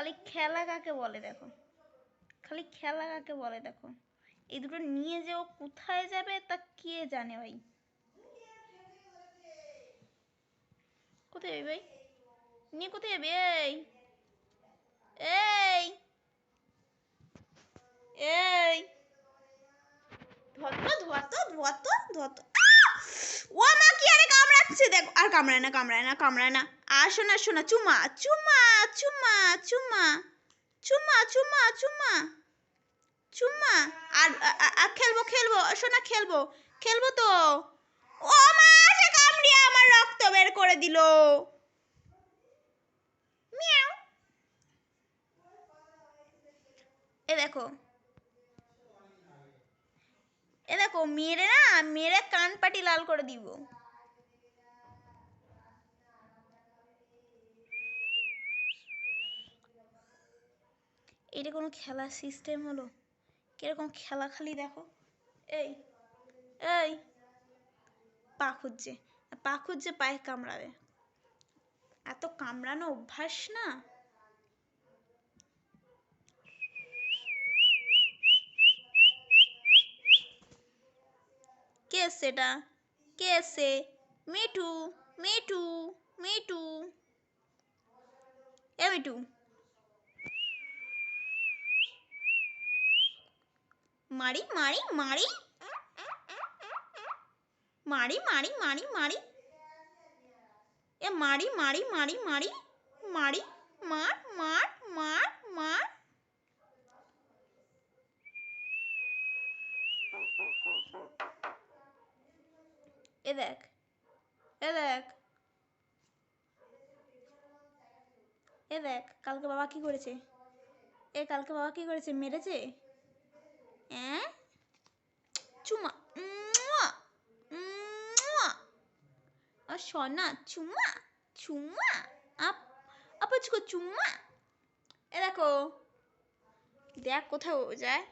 খালি খেলা কাকে বলে দেখো, খালি খেলা কাকে বলে দেখো। এই দুটো নিয়ে যে ও কোথায় যাবে তা কে জানে ভাই। কোথায় যাবি ভাই, নিয়ে কোথায় যাবি? এই এই এই ধরতো ধরতো ধরতো ধরতো। ও মা কি আরে কামড়াচ্ছে দেখো। আর কামড়ায় না কামড়ায় না কামড়ায় না। আর শোনা শোনা চুমা চুমা চুমা চুমা চুমা চুমা চুমা চুমা। আর খেলবো খেলবো শোনা খেলবো খেলবো তো। ও মা সে কামড়িয়ে আমার রক্ত বের করে দিল। মিয়াও। এ দেখো এ দেখো মেরে না, মেরে কান পাটি লাল করে দিব। এটা কোনো খেলার সিস্টেম হলো? কিরকম খেলা খালি দেখো। এই এই পা খুঁজছে, পা খুঁজছে, পায়ে কামড়াবে। এত কামড়ানো অভ্যাস না। কে সেটা? কে সে? মিঠু মিঠু মিঠু। এ মিঠু মারি মারি মারি মারি মারি মারি মারি। এ মারি মারি মারি মারি মারি মার মার মার মার। এ দেখ এ দেখ এ দেখ কালকে বাবা কি করেছে। এ কালকে বাবা কি করেছে, মেরেছে। চুমা আর সোনা চুমা চুমা। আপাচকো চুমা। এ দেখো দেখ কোথাও যায়।